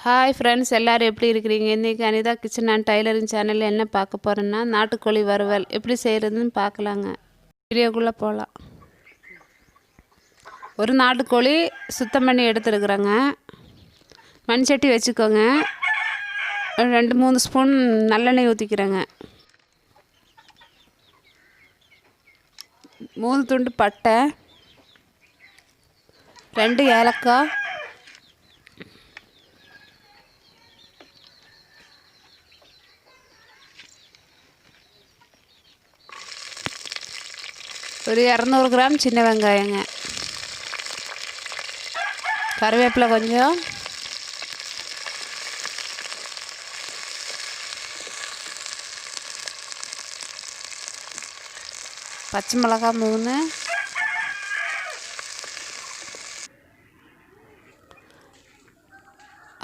Hi friends, எல்லோரும் எப்படி இருக்கிறீங்க? இன்றைக்கி அனிதா கிச்சன் அண்ட் டைலரிங் சேனலில் என்ன பார்க்க போகிறேன்னா, நாட்டுக்கோழி வறுவல் எப்படி செய்கிறதுன்னு பார்க்கலாங்க. வீடியோக்குள்ளே போகலாம். ஒரு நாட்டுக்கோழி சுத்தம் பண்ணி எடுத்துருக்குறேங்க. மண் சட்டி வச்சுக்கோங்க. 2-3 ஸ்பூன் நல்லெண்ணெய் ஊற்றிக்கிறேங்க. 3 துண்டு பட்டை, 2 ஏலக்காய், ஒரு 200 கிராம் சின்ன வெங்காயங்க, கருவேப்பிலை கொஞ்சம், பச்சை மிளகாய் 3,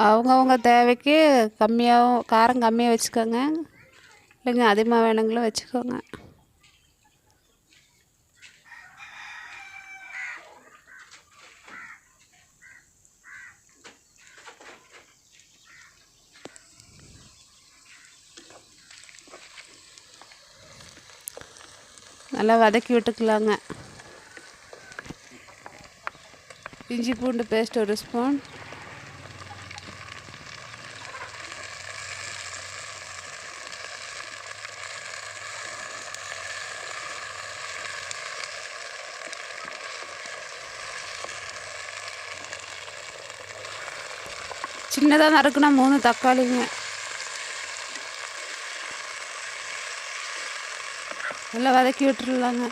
அவங்கவுங்க தேவைக்கு கம்மியாகவும் காரம் கம்மியாக வச்சுக்கோங்க, இல்லைங்க அதிகமாக வேணுங்களோ வச்சுக்கோங்க. நல்லா வதக்கி விட்டுக்கலாங்க. இஞ்சி பூண்டு பேஸ்ட் 1 ஸ்பூன், சின்னதாக நறுக்குனா 3 தக்காளிங்க. நல்லா வதக்கி விட்டுருலாங்க.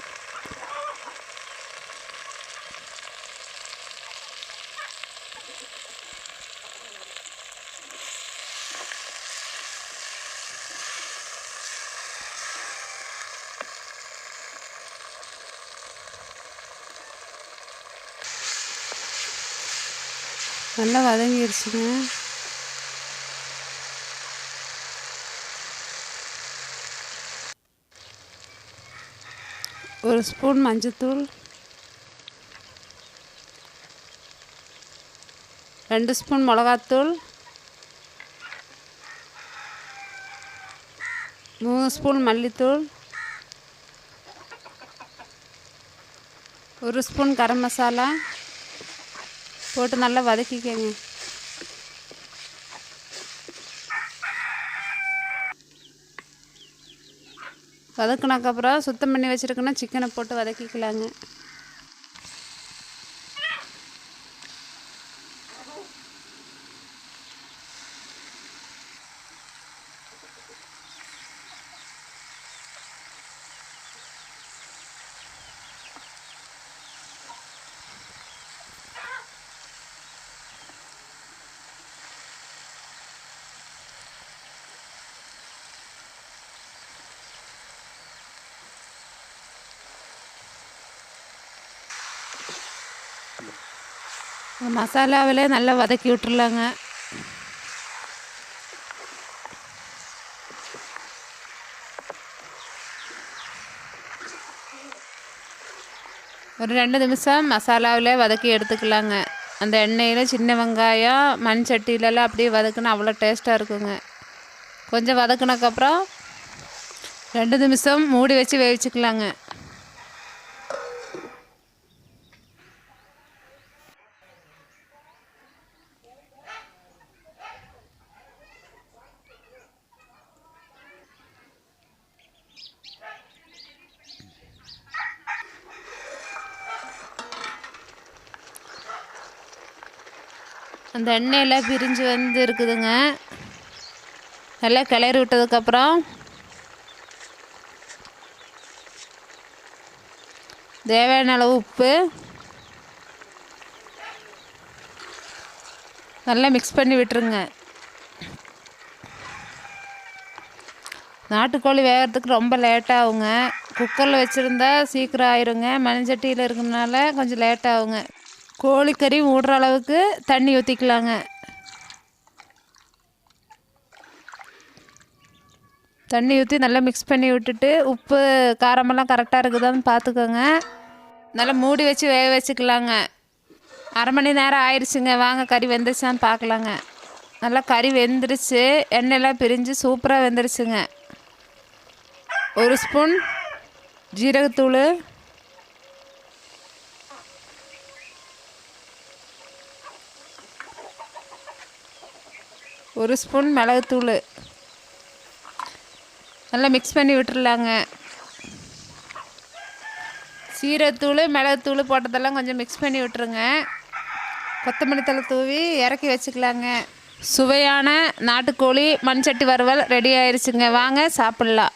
நல்லா வதங்கிடுச்சுங்க. ஒரு ஸ்பூன் மஞ்சத்தூள், 2 ஸ்பூன் மிளகாத்தூள், 3 ஸ்பூன் மல்லித்தூள், 1 ஸ்பூன் கரம் மசாலா போட்டு நல்லா வதக்கிக்கங்க. வதக்கினதுக்கப்புறம் சுத்தம் பண்ணி வச்சுருக்கோன்னா சிக்கனை போட்டு வதக்கிக்கலாங்க. மசாலாவிலே நல்லா வதக்கி விட்டுருலாங்க. ஒரு 2 நிமிஷம் மசாலாவிலே வதக்கி எடுத்துக்கலாங்க. அந்த எண்ணெயில் சின்ன வெங்காயம் மண் சட்டியிலலாம் அப்படியே வதக்குனா அவ்வளோ டேஸ்ட்டாக இருக்குங்க. கொஞ்சம் வதக்குனதுக்கப்புறம் 2 நிமிஷம் மூடி வச்சு வேவிச்சுக்கலாங்க. அந்த எண்ணெயில் பிரிஞ்சு வந்து இருக்குதுங்க. நல்லா கிளறி விட்டதுக்கப்புறம் தேவையான அளவு உப்பு நல்லா மிக்ஸ் பண்ணி விட்டுருங்க. நாட்டுக்கோழி வேகிறதுக்கு ரொம்ப லேட்டாகுங்க. குக்கரில் வச்சுருந்தா சீக்கிரம் ஆயிருங்க. மண்சட்டியில் இருக்கிறதுனால கொஞ்சம் லேட்டாகுங்க. கோழிக்கறி மூடுற அளவுக்கு தண்ணி ஊற்றிக்கலாங்க. தண்ணி ஊற்றி நல்லா மிக்ஸ் பண்ணி விட்டுட்டு உப்பு காரமெல்லாம் கரெக்டாக இருக்குதான்னு பார்த்துக்கோங்க. நல்லா மூடி வச்சு வேக வச்சுக்கலாங்க. 1/2 மணி நேரம் ஆயிடுச்சுங்க. வாங்க கறி வெந்துச்சான்னு பார்க்கலாங்க. நல்லா கறி வெந்துருச்சு, எண்ணெயெல்லாம் பிரிஞ்சு சூப்பராக வெந்துருச்சுங்க. 1 ஸ்பூன் ஜீரகத்தூள், 1 ஸ்பூன் மிளகுத்தூள் நல்லா மிக்ஸ் பண்ணி விட்டுறலாங்க. சீரகத்தூள் மிளகுத்தூள் போட்டதெல்லாம் கொஞ்சம் மிக்ஸ் பண்ணி விட்டுருங்க. கொத்தமல்லி தழை தூவி இறக்கி வச்சுக்கலாங்க. சுவையான நாட்டுக்கோழி மண்சட்டி வறுவல் ரெடி ஆயிடுச்சுங்க. வாங்க சாப்பிட்லாம்.